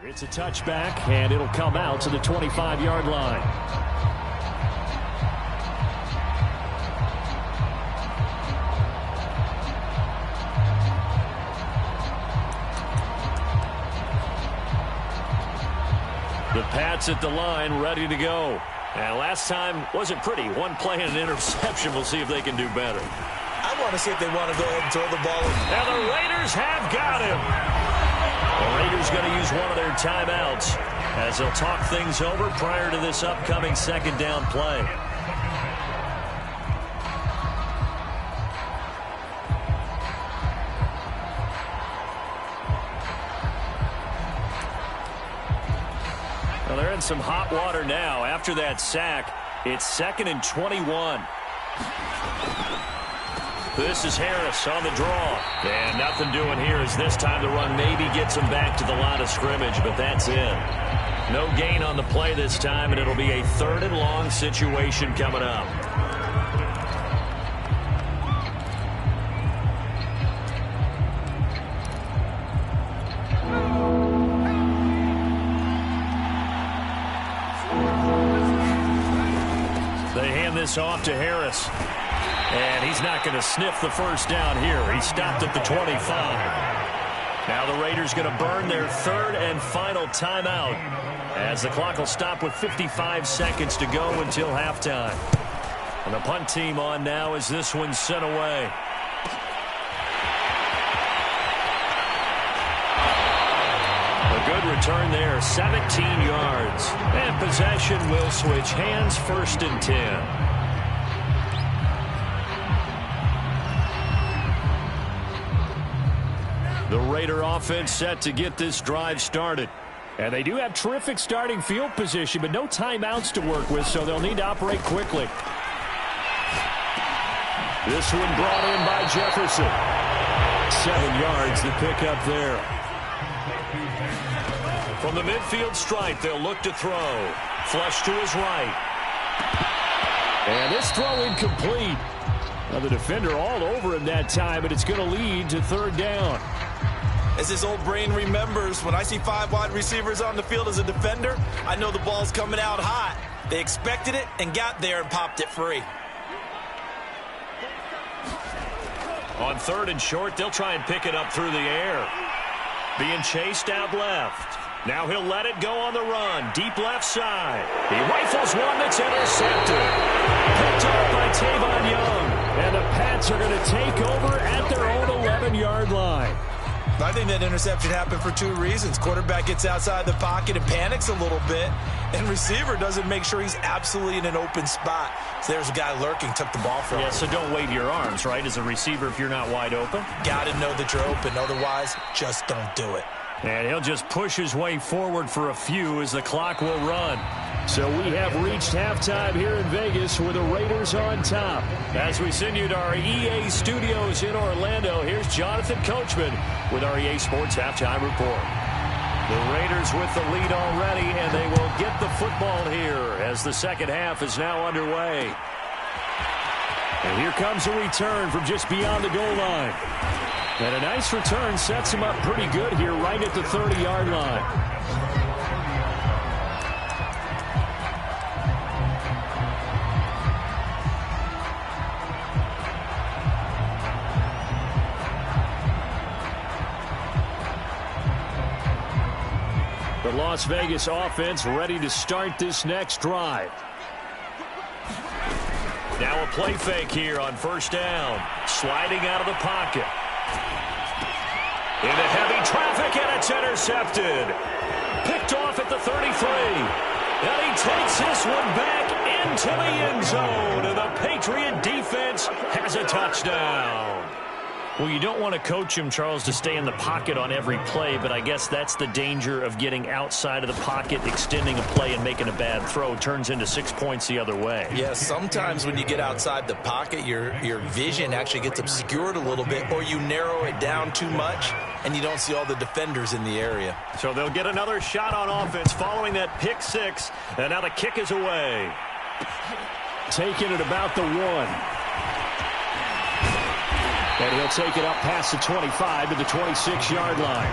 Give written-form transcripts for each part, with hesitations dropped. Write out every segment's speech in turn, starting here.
It's a touchback, and it'll come out to the 25-yard line. The Pats at the line, ready to go. And last time wasn't pretty. One play and an interception. We'll see if they can do better. I want to see if they want to go ahead and throw the ball. And the Raiders have got him. The Raiders going to use one of their timeouts as they'll talk things over prior to this upcoming second down play. Well, they're in some hot water now. After that sack, it's 2nd and 21. This is Harris on the draw. And nothing doing here as this time the run maybe gets him back to the line of scrimmage, but that's it. No gain on the play this time, and it'll be a 3rd and long situation coming up. They hand this off to Harris. And he's not going to sniff the first down here. He stopped at the 25. Now the Raiders going to burn their 3rd and final timeout as the clock will stop with 55 seconds to go until halftime. And the punt team on now as this one's sent away. A good return there, 17 yards. And possession will switch hands, 1st and 10. The Raider offense set to get this drive started. And they do have terrific starting field position, but no timeouts to work with, so they'll need to operate quickly. This one brought in by Jefferson. 7 yards to pick up there. From the midfield stripe, they'll look to throw. Flush to his right. And this throw incomplete. Now the defender all over him that time, but it's going to lead to 3rd down. As his old brain remembers, when I see 5 wide receivers on the field as a defender, I know the ball's coming out hot. They expected it and got there and popped it free. On 3rd and short, they'll try and pick it up through the air. Being chased out left. Now he'll let it go on the run. Deep left side. He rifles one that's intercepted. Picked up by Tavon Young. And the Pats are going to take over at their own 11-yard line. I think that interception happened for 2 reasons. Quarterback gets outside the pocket and panics a little bit, and receiver doesn't make sure he's absolutely in an open spot. So there's a guy lurking, took the ball from him. Yeah, so don't wave your arms, right, as a receiver if you're not wide open. Got to know that you're open. Otherwise, just don't do it. And he'll just push his way forward for a few as the clock will run. So we have reached halftime here in Vegas with the Raiders on top. As we send you to our EA studios in Orlando, here's Jonathan Coachman with our EA Sports Halftime Report. The Raiders with the lead already, and they will get the football here as the second half is now underway. And here comes a return from just beyond the goal line. And a nice return sets him up pretty good here right at the 30-yard line. The Las Vegas offense ready to start this next drive. Now a play fake here on 1st down. Sliding out of the pocket. Into heavy traffic, and it's intercepted. Picked off at the 33. And he takes this one back into the end zone. And the Patriot defense has a touchdown. Well, you don't want to coach him, Charles, to stay in the pocket on every play, but I guess that's the danger of getting outside of the pocket, extending a play, and making a bad throw. Turns into 6 points the other way. Yeah, sometimes when you get outside the pocket, your vision actually gets obscured a little bit, or you narrow it down too much, and you don't see all the defenders in the area. So they'll get another shot on offense following that pick 6, and now the kick is away. Taking it about the 1. And he'll take it up past the 25 to the 26-yard line.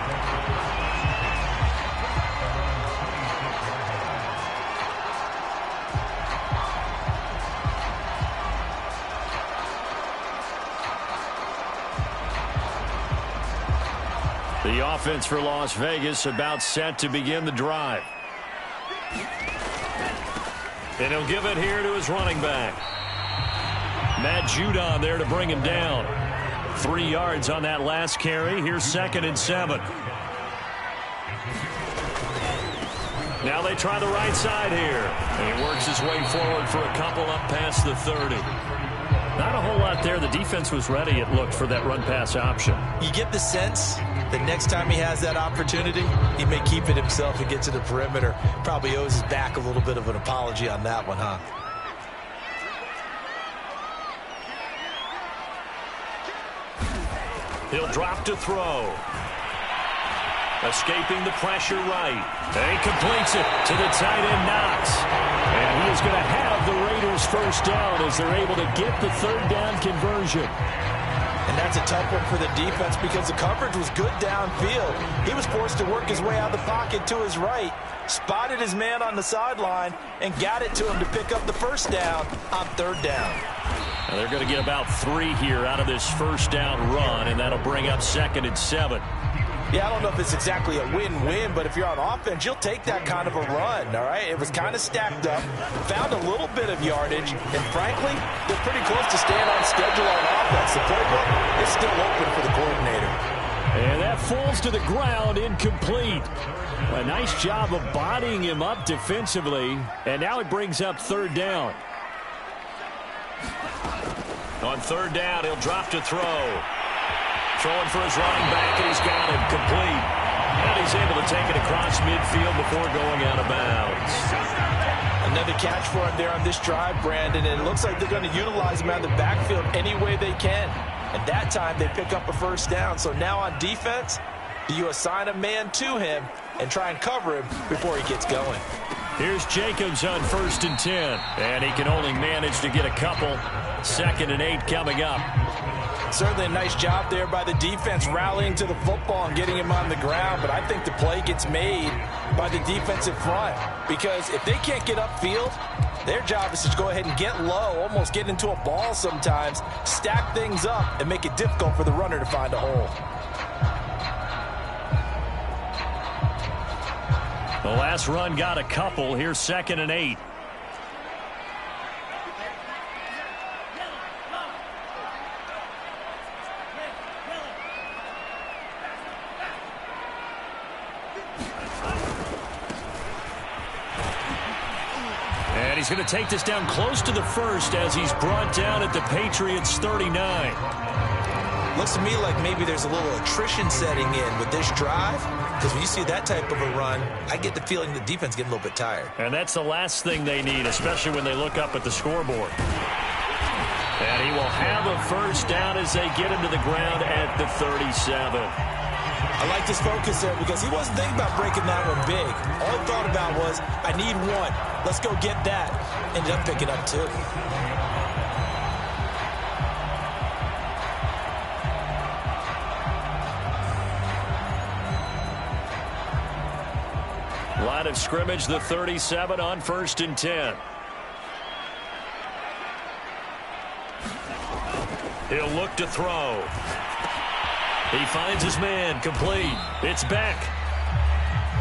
The offense for Las Vegas about set to begin the drive. And he'll give it here to his running back. Matt Judon there to bring him down. 3 yards on that last carry. Here's 2nd and 7. Now they try the right side here. And he works his way forward for a couple up past the 30. Not a whole lot there. The defense was ready, it looked, for that run-pass option. You get the sense that next time he has that opportunity, he may keep it himself and get to the perimeter. Probably owes his back a little bit of an apology on that one, huh? He'll drop to throw. Escaping the pressure right. And he completes it to the tight end, Knox. And he is going to have the Raiders first down as they're able to get the 3rd down conversion. And that's a tough one for the defense because the coverage was good downfield. He was forced to work his way out of the pocket to his right, spotted his man on the sideline, and got it to him to pick up the first down on 3rd down. Now they're going to get about 3 here out of this first down run, and that'll bring up 2nd and 7. Yeah, I don't know if it's exactly a win-win, but if you're on offense, you'll take that kind of a run, all right? It was kind of stacked up, found a little bit of yardage, and frankly, they're pretty close to staying on schedule on offense. The playbook is still open for the coordinator. And that falls to the ground, incomplete. A nice job of bodying him up defensively, and now it brings up 3rd down. On 3rd down, he'll drop to throw. Throwing for his running back, and he's got him complete. And he's able to take it across midfield before going out of bounds. Another catch for him there on this drive, Brandon, and it looks like they're going to utilize him out of the backfield any way they can. And that time, they pick up a first down. So now on defense, do you assign a man to him and try and cover him before he gets going? Here's Jacobs on 1st and 10. And he can only manage to get a couple. 2nd and 8 coming up. Certainly a nice job there by the defense rallying to the football and getting him on the ground, but I think the play gets made by the defensive front because if they can't get upfield, their job is to go ahead and get low, almost get into a ball sometimes, stack things up, and make it difficult for the runner to find a hole. The last run got a couple. Here's 2nd and 8. And he's going to take this down close to the 1st as he's brought down at the Patriots' 39. Looks to me like maybe there's a little attrition setting in with this drive, because when you see that type of a run, I get the feeling the defense getting a little bit tired. And that's the last thing they need, especially when they look up at the scoreboard. And he will have a first down as they get him to the ground at the 37. I like his focus there because he wasn't thinking about breaking that one big. All he thought about was, I need one. Let's go get that. Ended up picking up 2. Line of scrimmage, the 37 on 1st and 10. He'll look to throw. He finds his man, complete. It's Beck.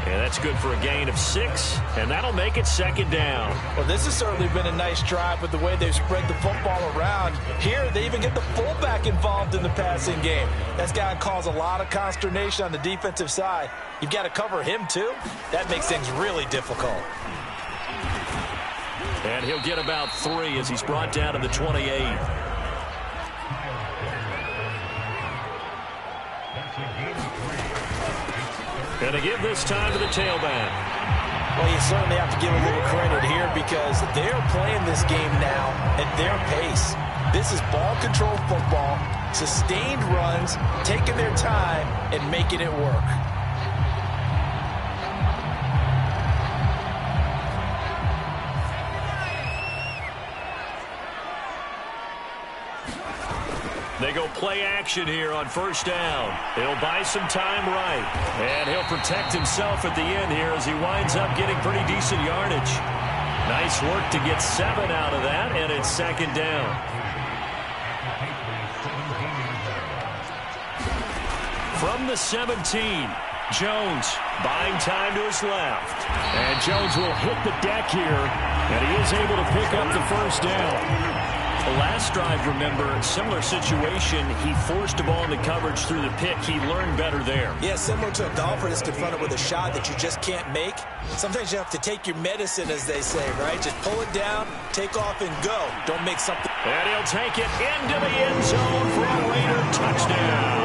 And that's good for a gain of 6, and that'll make it 2nd down. Well, this has certainly been a nice drive with the way they've spread the football around. Here, they even get the fullback involved in the passing game. That's got to cause a lot of consternation on the defensive side. You've got to cover him, too. That makes things really difficult. And he'll get about 3 as he's brought down to the 28. And to give this time to the tailback. Well, you certainly have to give a little credit here because they're playing this game now at their pace. This is ball control football, sustained runs, taking their time and making it work. They go play action here on 1st down. He'll buy some time right. And he'll protect himself at the end here as he winds up getting pretty decent yardage. Nice work to get 7 out of that, and it's 2nd down. From the 17, Jones buying time to his left. And Jones will hit the deck here, and he is able to pick up the first down. The last drive, remember, similar situation. He forced a ball into coverage through the pick. He learned better there. Yeah, similar to a golfer that's confronted with a shot that you just can't make. Sometimes you have to take your medicine, as they say, right? Just pull it down, take off, and go. Don't make something. And he'll take it into the end zone for a Raider touchdown.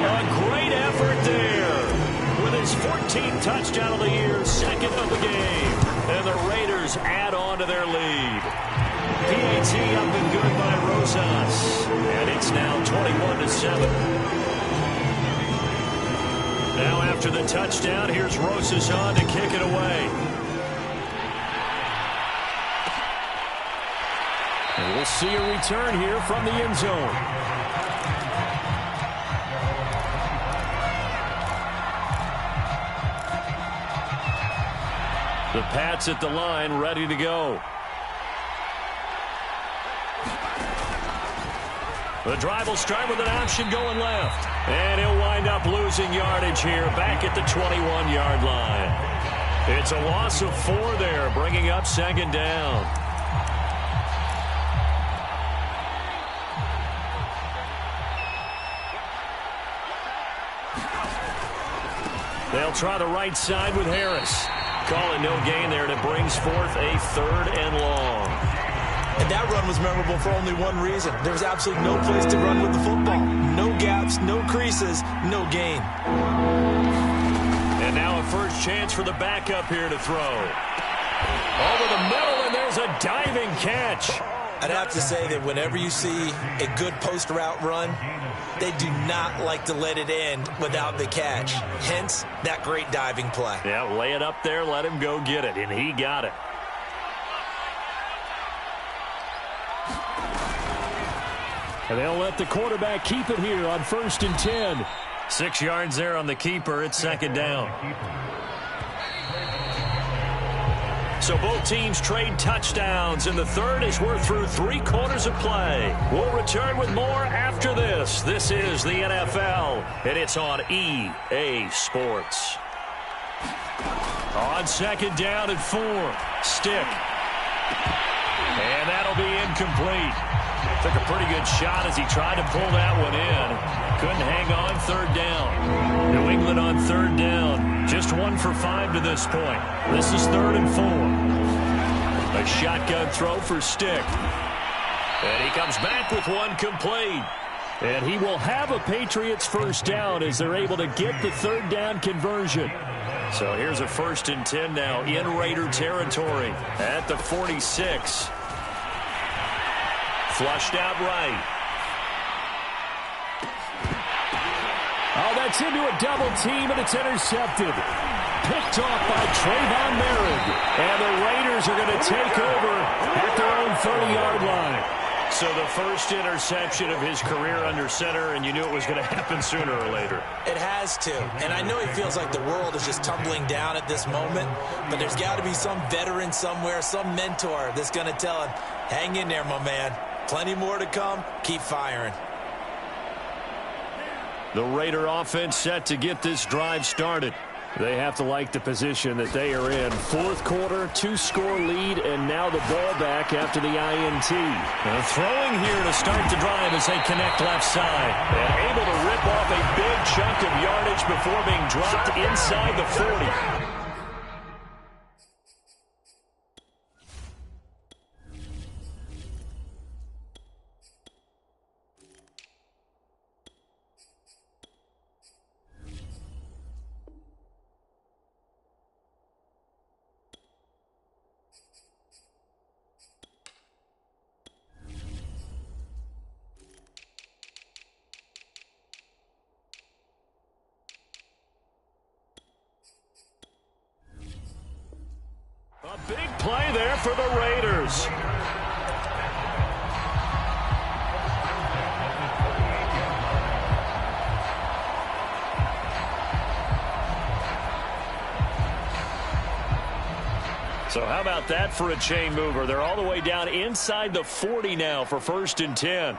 A great effort there. With his 14th touchdown of the year, second of the game. And the Raiders add on to their lead. PAT up and good by Rosas. And it's now 21-7. Now after the touchdown, here's Rosas on to kick it away. And we'll see a return here from the end zone. The Pats at the line, ready to go. The drive will start with an option going left. And he'll wind up losing yardage here back at the 21-yard line. It's a loss of 4 there, bringing up second down. They'll try the right side with Harris. Call it no gain there, and it brings forth a third and long. And that run was memorable for only one reason. There was absolutely no place to run with the football. No gaps, no creases, no gain. And now a first chance for the backup here to throw. Over the middle, and there's a diving catch. I'd have to say that whenever you see a good post route run, they do not like to let it end without the catch. Hence, that great diving play. Yeah, lay it up there, let him go get it, and he got it. And they'll let the quarterback keep it here on 1st and 10. 6 yards there on the keeper. It's second down. So both teams trade touchdowns, and the third as we're through 3 quarters of play. We'll return with more after this. This is the NFL, and it's on EA Sports. On second down and 4. Stick. And that'll be incomplete. Took a pretty good shot as he tried to pull that one in. Couldn't hang on third down. New England on third down. Just 1 for 5 to this point. This is 3rd and 4. A shotgun throw for Stick. And he comes back with one complete. And he will have a Patriots first down as they're able to get the third down conversion. So here's a 1st and 10 now in Raider territory at the 46. Flushed out right. Oh, that's into a double team, and it's intercepted. Picked off by Trayvon Merritt. And the Raiders are going to take over at their own 30-yard line. So the first interception of his career under center, and you knew it was going to happen sooner or later. It has to. And I know he feels like the world is just tumbling down at this moment, but there's got to be some veteran somewhere, some mentor that's going to tell him, hang in there, my man. Plenty more to come. Keep firing. The Raider offense set to get this drive started. They have to like the position that they are in. 4th quarter, 2-score lead, and now the ball back after the INT. Now throwing here to start the drive as they connect left side. And able to rip off a big chunk of yardage before being dropped inside the 40. A big play there for the Raiders. So how about that for a chain mover? They're all the way down inside the 40 now for 1st and 10.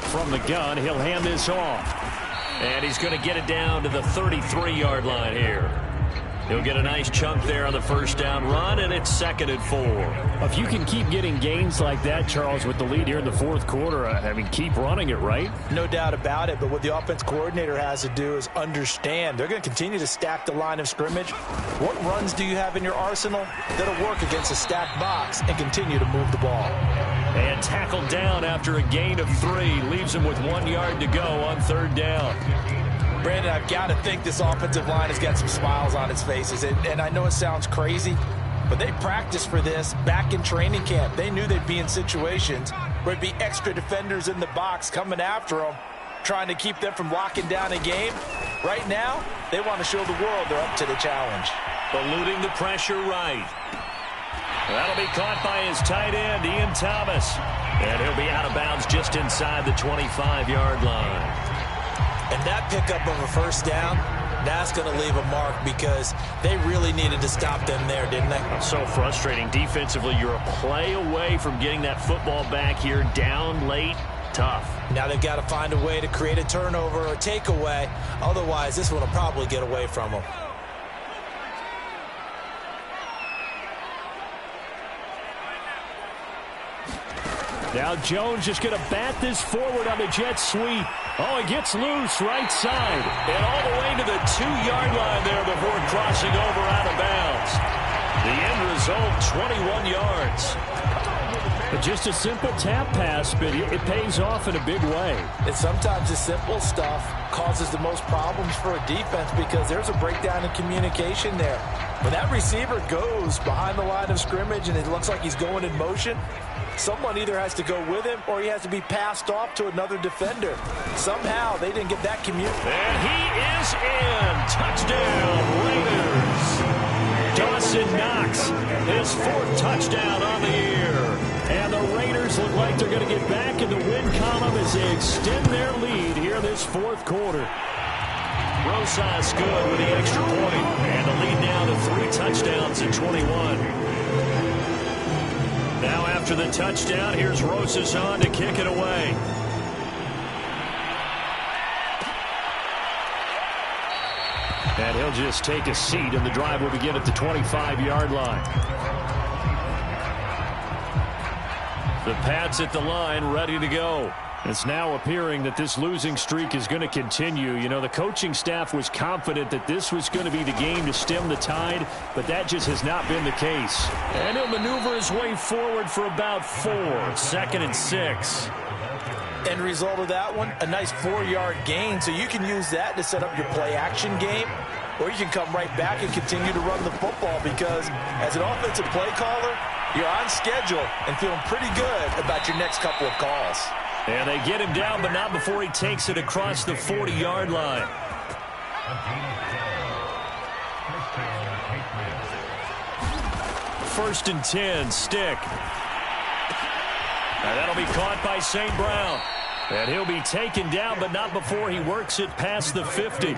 from the gun. He'll hand this off. And he's going to get it down to the 33-yard line here. He'll get a nice chunk there on the first down run, and it's 2nd and 4. If you can keep getting gains like that, Charles, with the lead here in the fourth quarter, I mean, keep running it, right? No doubt about it, but what the offense coordinator has to do is understand. They're going to continue to stack the line of scrimmage. What runs do you have in your arsenal that'll work against a stacked box and continue to move the ball? And tackled down after a gain of 3. Leaves him with 1 yard to go on 3rd down. Brandon, I've got to think this offensive line has got some smiles on its faces. And I know it sounds crazy, but they practiced for this back in training camp. They knew they'd be in situations where it'd be extra defenders in the box coming after them, trying to keep them from locking down a game. Right now, they want to show the world they're up to the challenge. Eluding the pressure right. That'll be caught by his tight end, Ian Thomas. And he'll be out of bounds just inside the 25-yard line. And that pickup of a first down, that's going to leave a mark because they really needed to stop them there, didn't they? So frustrating. Defensively, you're a play away from getting that football back here down late. Tough. Now they've got to find a way to create a turnover or takeaway. Otherwise, this one will probably get away from them. Now Jones just going to bat this forward on the jet sweep. Oh, he gets loose right side. And all the way to the 2-yard line there before crossing over out of bounds. The end result, 21 yards. But just a simple tap pass, but it pays off in a big way. And sometimes the simple stuff causes the most problems for a defense because there's a breakdown in communication there. When that receiver goes behind the line of scrimmage and it looks like he's going in motion, someone either has to go with him or he has to be passed off to another defender. Somehow they didn't get that communication. And he is in. Touchdown, Raiders. Dawson Knox, his 4th touchdown on the year. And the Raiders look like they're going to get back in the win column as they extend their lead here this 4th quarter. Rosas good with the extra point, and the lead now to 3 touchdowns in 21. Now after the touchdown, here's Rosas on to kick it away. And he'll just take a seat, and the drive will begin at the 25-yard line. The Pats at the line, ready to go. It's now appearing that this losing streak is going to continue. You know, the coaching staff was confident that this was going to be the game to stem the tide, but that just has not been the case. And he'll maneuver his way forward for about 4. 2nd and 6. End result of that one, a nice 4-yard gain, so you can use that to set up your play-action game, or you can come right back and continue to run the football because as an offensive play caller, you're on schedule and feeling pretty good about your next couple of calls. And they get him down, but not before he takes it across the 40-yard line. First and 10, Stick. And that'll be caught by St. Brown. And he'll be taken down, but not before he works it past the 50.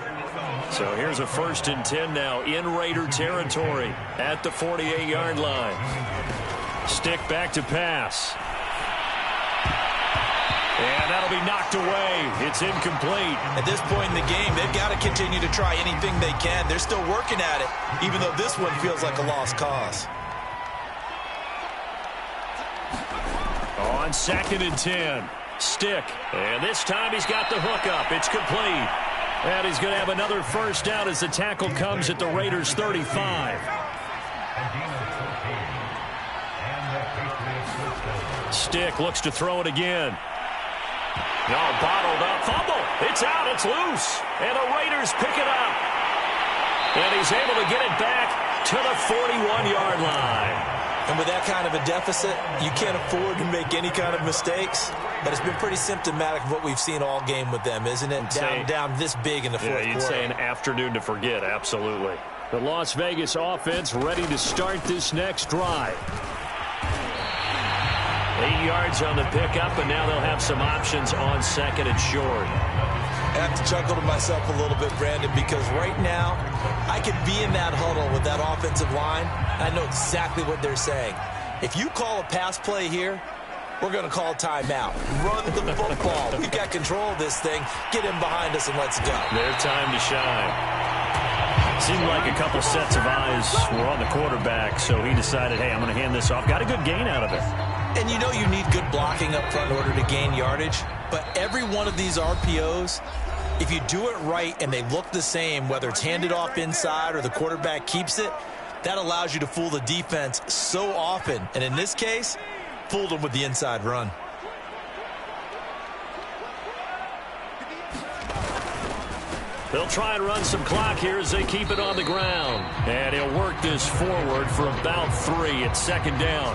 So here's a 1st and 10 now in Raider territory at the 48-yard line. Stick back to pass. And that'll be knocked away. It's incomplete. At this point in the game, they've got to continue to try anything they can. They're still working at it, even though this one feels like a lost cause. On 2nd and 10, Stick. And this time he's got the hook up. It's complete. And he's going to have another first down as the tackle comes at the Raiders' 35. Stick looks to throw it again. No, bottled up. Fumble. It's out. It's loose. And the Raiders pick it up. And he's able to get it back to the 41-yard line. And with that kind of a deficit, you can't afford to make any kind of mistakes. But it's been pretty symptomatic of what we've seen all game with them, isn't it? Down this big in the fourth quarter. You'd say an afternoon to forget, absolutely. The Las Vegas offense ready to start this next drive. 8 yards on the pickup, and now they'll have some options on 2nd and short. I have to chuckle to myself a little bit, Brandon, because right now I could be in that huddle with that offensive line. I know exactly what they're saying. If you call a pass play here, we're going to call timeout. Run the football. We've got control of this thing. Get him behind us and let's go. Their time to shine. Seemed like a couple sets of eyes were on the quarterback, so he decided, hey, I'm going to hand this off. Got a good gain out of it. And you know you need good blocking up front in order to gain yardage, but every one of these RPOs, if you do it right and they look the same, whether it's handed off inside or the quarterback keeps it, that allows you to fool the defense so often. And in this case, fooled them with the inside run. They'll try and run some clock here as they keep it on the ground. And he'll work this forward for about 3. It's second down.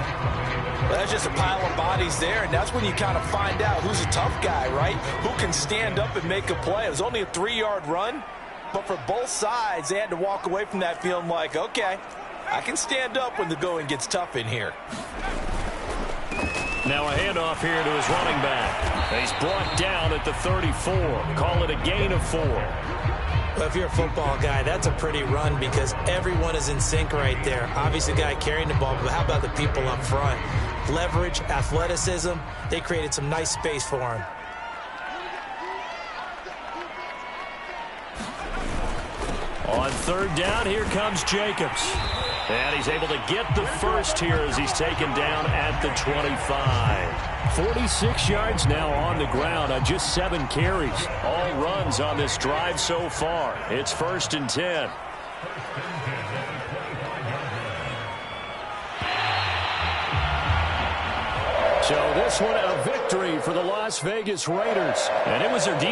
Well, that's just a pile of bodies there, and that's when you kind of find out who's a tough guy, right? Who can stand up and make a play. It was only a 3-yard run, but for both sides, they had to walk away from that feeling like, okay, I can stand up when the going gets tough in here. Now a handoff here to his running back. He's brought down at the 34. Call it a gain of 4. Well, if you're a football guy, that's a pretty run because everyone is in sync right there. Obviously, the guy carrying the ball, but how about the people up front? Leverage, athleticism, they created some nice space for him. On third down, here comes Jacobs. And he's able to get the first here as he's taken down at the 25. 46 yards now on the ground on just 7 carries. All runs on this drive so far. It's 1st and 10. So this one a victory for the Las Vegas Raiders. And it was their defense.